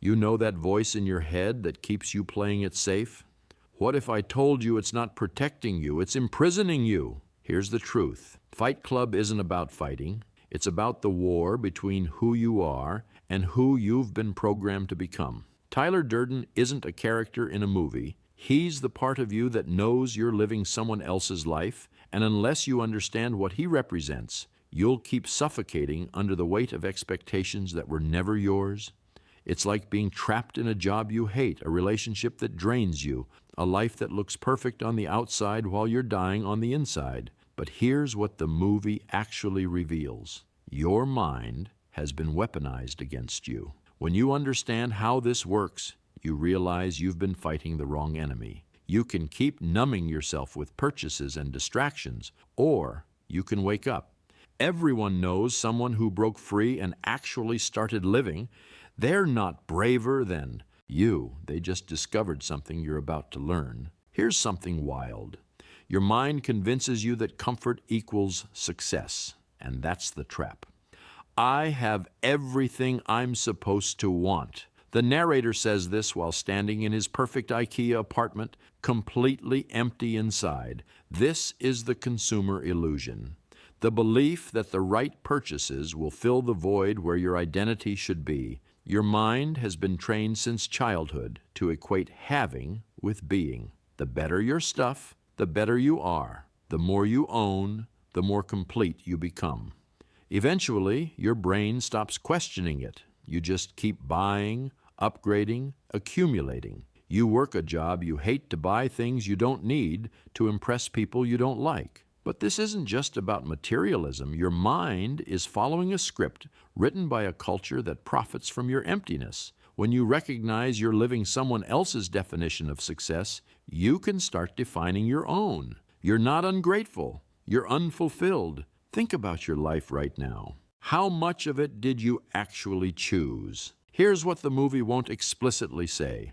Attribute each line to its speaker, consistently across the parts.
Speaker 1: You know that voice in your head that keeps you playing it safe? What if I told you it's not protecting you, it's imprisoning you? Here's the truth. Fight Club isn't about fighting. It's about the war between who you are and who you've been programmed to become. Tyler Durden isn't a character in a movie. He's the part of you that knows you're living someone else's life, and unless you understand what he represents, you'll keep suffocating under the weight of expectations that were never yours. It's like being trapped in a job you hate, a relationship that drains you, a life that looks perfect on the outside while you're dying on the inside. But here's what the movie actually reveals. Your mind has been weaponized against you. When you understand how this works, you realize you've been fighting the wrong enemy. You can keep numbing yourself with purchases and distractions, or you can wake up. Everyone knows someone who broke free and actually started living. They're not braver than you. They just discovered something you're about to learn. Here's something wild. Your mind convinces you that comfort equals success, and that's the trap. I have everything I'm supposed to want. The narrator says this while standing in his perfect IKEA apartment, completely empty inside. This is the consumer illusion. The belief that the right purchases will fill the void where your identity should be. Your mind has been trained since childhood to equate having with being. The better your stuff, the better you are. The more you own, the more complete you become. Eventually, your brain stops questioning it. You just keep buying, upgrading, accumulating. You work a job you hate to buy things you don't need to impress people you don't like. But this isn't just about materialism. Your mind is following a script written by a culture that profits from your emptiness. When you recognize you're living someone else's definition of success, you can start defining your own. You're not ungrateful. You're unfulfilled. Think about your life right now. How much of it did you actually choose? Here's what the movie won't explicitly say.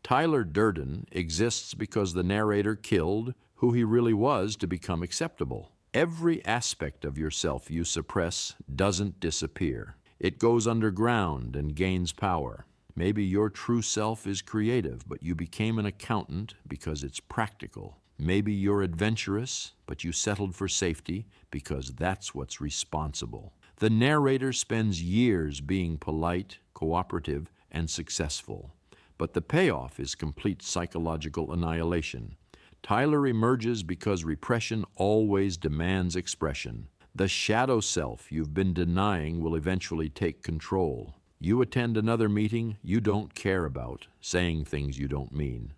Speaker 1: Tyler Durden exists because the narrator killed who he really was to become acceptable. Every aspect of yourself you suppress doesn't disappear. It goes underground and gains power. Maybe your true self is creative, but you became an accountant because it's practical. Maybe you're adventurous, but you settled for safety because that's what's responsible. The narrator spends years being polite, cooperative, and successful, but the payoff is complete psychological annihilation. Tyler emerges because repression always demands expression. The shadow self you've been denying will eventually take control. You attend another meeting you don't care about, saying things you don't mean.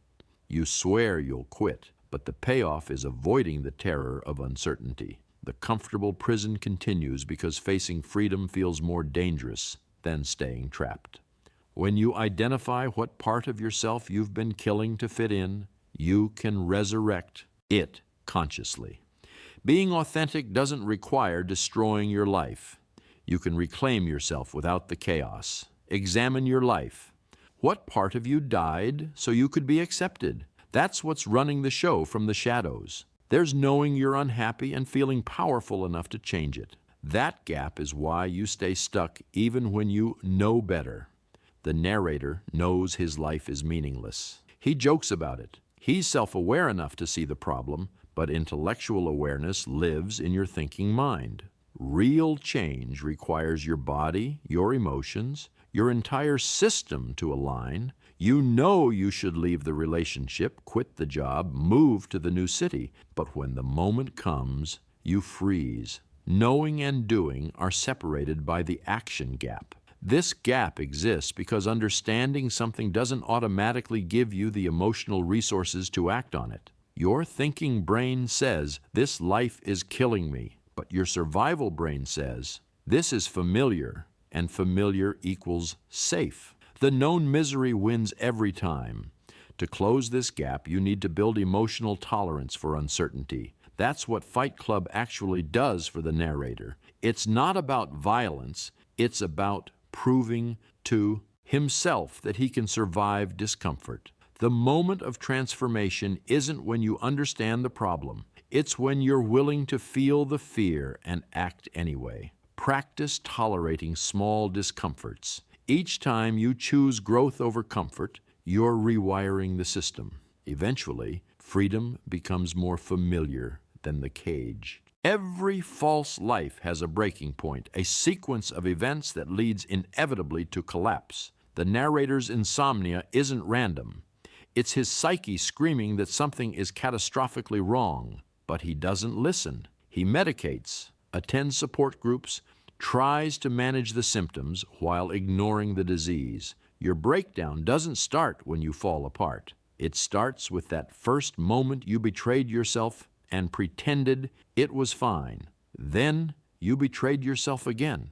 Speaker 1: You swear you'll quit, but the payoff is avoiding the terror of uncertainty. The comfortable prison continues because facing freedom feels more dangerous than staying trapped. When you identify what part of yourself you've been killing to fit in, you can resurrect it consciously. Being authentic doesn't require destroying your life. You can reclaim yourself without the chaos. Examine your life. What part of you died so you could be accepted? That's what's running the show from the shadows. There's knowing you're unhappy and feeling powerful enough to change it. That gap is why you stay stuck even when you know better. The narrator knows his life is meaningless. He jokes about it. He's self-aware enough to see the problem, but intellectual awareness lives in your thinking mind. Real change requires your body, your emotions, your entire system to align. You know you should leave the relationship, quit the job, move to the new city, but when the moment comes, you freeze. Knowing and doing are separated by the action gap. This gap exists because understanding something doesn't automatically give you the emotional resources to act on it. Your thinking brain says, "This life is killing me," but your survival brain says, "This is familiar," and familiar equals safe. The known misery wins every time. To close this gap, you need to build emotional tolerance for uncertainty. That's what Fight Club actually does for the narrator. It's not about violence, it's about proving to himself that he can survive discomfort. The moment of transformation isn't when you understand the problem. It's when you're willing to feel the fear and act anyway. Practice tolerating small discomforts. Each time you choose growth over comfort, you're rewiring the system. Eventually, freedom becomes more familiar than the cage. Every false life has a breaking point, a sequence of events that leads inevitably to collapse. The narrator's insomnia isn't random. It's his psyche screaming that something is catastrophically wrong, but he doesn't listen. He medicates, attends support groups, tries to manage the symptoms while ignoring the disease. Your breakdown doesn't start when you fall apart. It starts with that first moment you betrayed yourself and pretended it was fine. Then you betrayed yourself again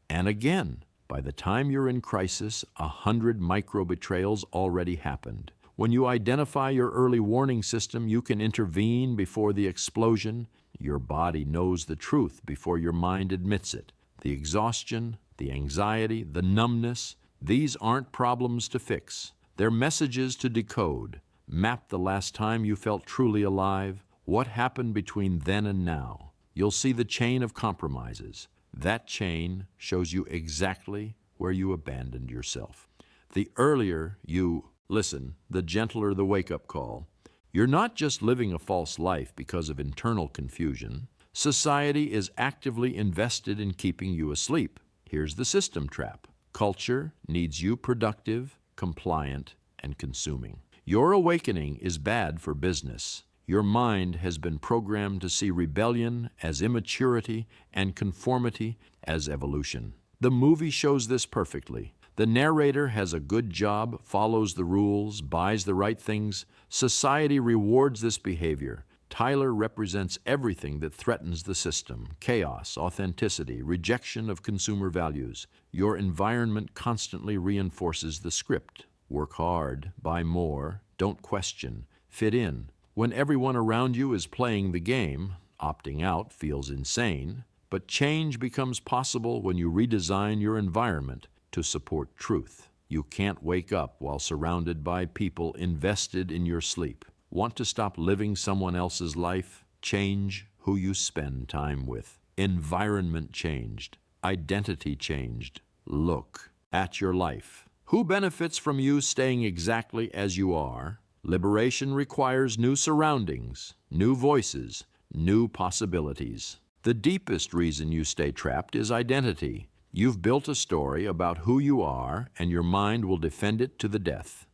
Speaker 1: and again. By the time you're in crisis, 100 micro-betrayals already happened. When you identify your early warning system, you can intervene before the explosion. Your body knows the truth before your mind admits it. The exhaustion, the anxiety, the numbness, these aren't problems to fix. They're messages to decode. Map the last time you felt truly alive. What happened between then and now? You'll see the chain of compromises. That chain shows you exactly where you abandoned yourself. The earlier you listen, the gentler the wake-up call. You're not just living a false life because of internal confusion. Society is actively invested in keeping you asleep. Here's the system trap. Culture needs you productive, compliant, and consuming. Your awakening is bad for business. Your mind has been programmed to see rebellion as immaturity and conformity as evolution. The movie shows this perfectly. The narrator has a good job, follows the rules, buys the right things. Society rewards this behavior. Tyler represents everything that threatens the system: chaos, authenticity, rejection of consumer values. Your environment constantly reinforces the script. Work hard, buy more, don't question, fit in. When everyone around you is playing the game, opting out feels insane, but change becomes possible when you redesign your environment to support truth. You can't wake up while surrounded by people invested in your sleep. Want to stop living someone else's life? Change who you spend time with. Environment changed. Identity changed. Look at your life. Who benefits from you staying exactly as you are? Liberation requires new surroundings, new voices, new possibilities. The deepest reason you stay trapped is identity. You've built a story about who you are, and your mind will defend it to the death.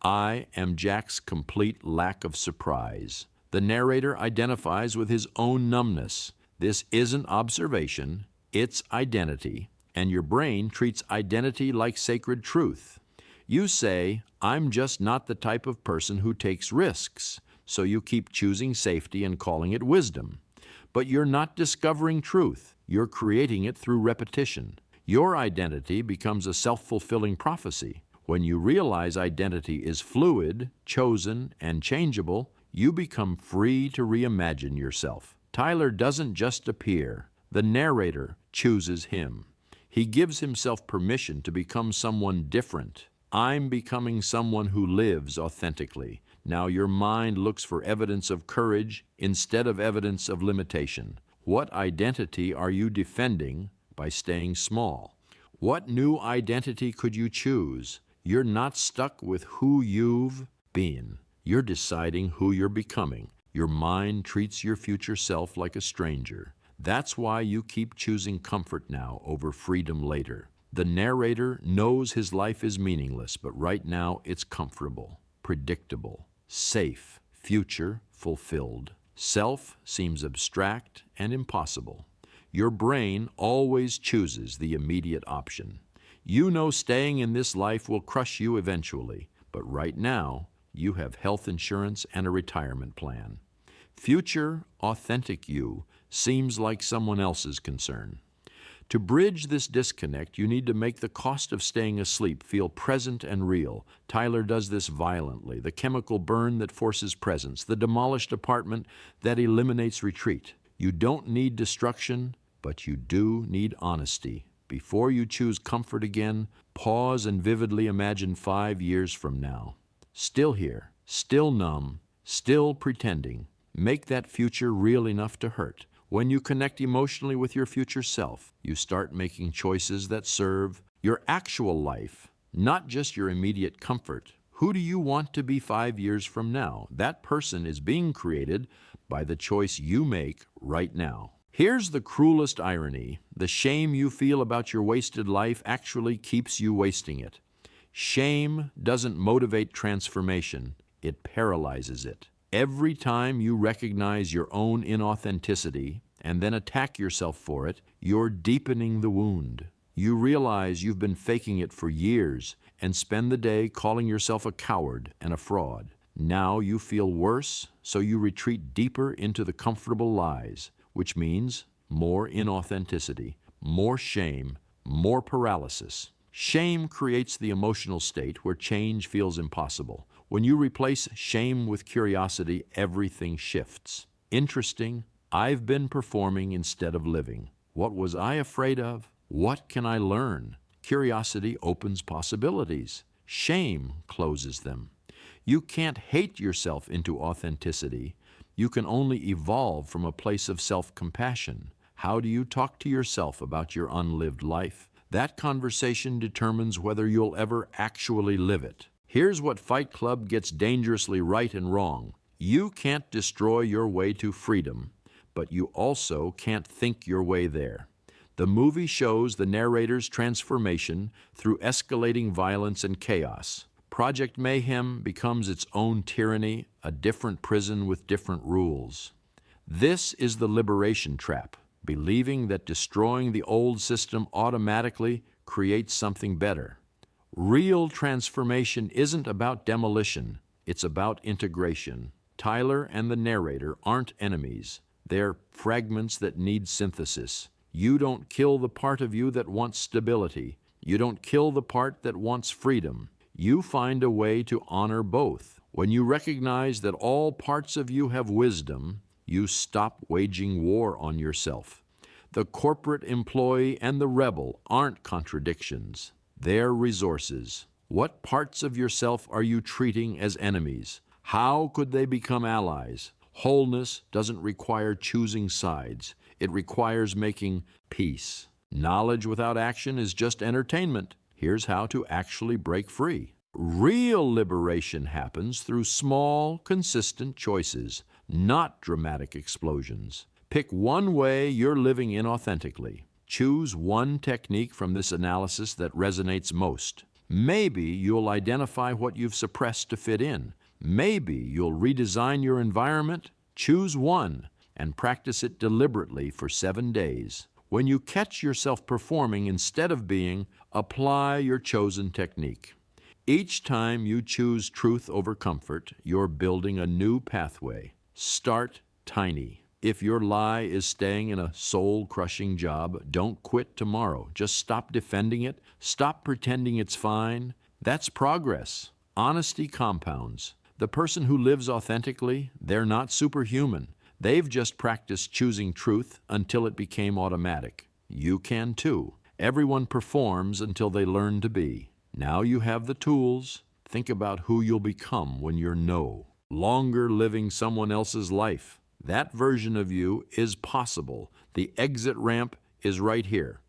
Speaker 1: I am Jack's complete lack of surprise. The narrator identifies with his own numbness. This isn't observation, it's identity, and your brain treats identity like sacred truth. You say, I'm just not the type of person who takes risks, so you keep choosing safety and calling it wisdom. But you're not discovering truth. You're creating it through repetition. Your identity becomes a self-fulfilling prophecy. When you realize identity is fluid, chosen, and changeable, you become free to reimagine yourself. Tyler doesn't just appear. The narrator chooses him. He gives himself permission to become someone different. I'm becoming someone who lives authentically. Now your mind looks for evidence of courage instead of evidence of limitation. What identity are you defending by staying small? What new identity could you choose? You're not stuck with who you've been. You're deciding who you're becoming. Your mind treats your future self like a stranger. That's why you keep choosing comfort now over freedom later. The narrator knows his life is meaningless, but right now it's comfortable, predictable, safe, future fulfilled. Self seems abstract and impossible. Your brain always chooses the immediate option. You know staying in this life will crush you eventually, but right now you have health insurance and a retirement plan. Future, authentic you seems like someone else's concern. To bridge this disconnect, you need to make the cost of staying asleep feel present and real. Tyler does this violently. The chemical burn that forces presence, the demolished apartment that eliminates retreat. You don't need destruction, but you do need honesty. Before you choose comfort again, pause and vividly imagine 5 years from now. Still here, still numb, still pretending. Make that future real enough to hurt. When you connect emotionally with your future self, you start making choices that serve, your actual life, not just your immediate comfort. Who do you want to be 5 years from now? That person is being created by the choice you make right now. Here's the cruelest irony. The shame you feel about your wasted life actually keeps you wasting it. Shame doesn't motivate transformation, it paralyzes it. Every time you recognize your own inauthenticity and then attack yourself for it, you're deepening the wound. You realize you've been faking it for years and spend the day calling yourself a coward and a fraud. Now you feel worse, so you retreat deeper into the comfortable lies, which means more inauthenticity, more shame, more paralysis. Shame creates the emotional state where change feels impossible. When you replace shame with curiosity, everything shifts. Interesting, I've been performing instead of living. What was I afraid of? What can I learn? Curiosity opens possibilities. Shame closes them. You can't hate yourself into authenticity. You can only evolve from a place of self-compassion. How do you talk to yourself about your unlived life? That conversation determines whether you'll ever actually live it. Here's what Fight Club gets dangerously right and wrong. You can't destroy your way to freedom, but you also can't think your way there. The movie shows the narrator's transformation through escalating violence and chaos. Project Mayhem becomes its own tyranny, a different prison with different rules. This is the liberation trap, believing that destroying the old system automatically creates something better. Real transformation isn't about demolition, it's about integration. Tyler and the narrator aren't enemies. They're fragments that need synthesis. You don't kill the part of you that wants stability. You don't kill the part that wants freedom. You find a way to honor both. When you recognize that all parts of you have wisdom, you stop waging war on yourself. The corporate employee and the rebel aren't contradictions. They're resources. What parts of yourself are you treating as enemies? How could they become allies? Wholeness doesn't require choosing sides. It requires making peace. Knowledge without action is just entertainment. Here's how to actually break free. Real liberation happens through small, consistent choices, not dramatic explosions. Pick one way you're living inauthentically. Choose one technique from this analysis that resonates most. Maybe you'll identify what you've suppressed to fit in. Maybe you'll redesign your environment. Choose one and practice it deliberately for 7 days. When you catch yourself performing instead of being, apply your chosen technique. Each time you choose truth over comfort, you're building a new pathway. Start tiny. If your lie is staying in a soul-crushing job, don't quit tomorrow. Just stop defending it. Stop pretending it's fine. That's progress. Honesty compounds. The person who lives authentically, they're not superhuman. They've just practiced choosing truth until it became automatic. You can too. Everyone performs until they learn to be. Now you have the tools. Think about who you'll become when you're no longer living someone else's life. That version of you is possible. The exit ramp is right here.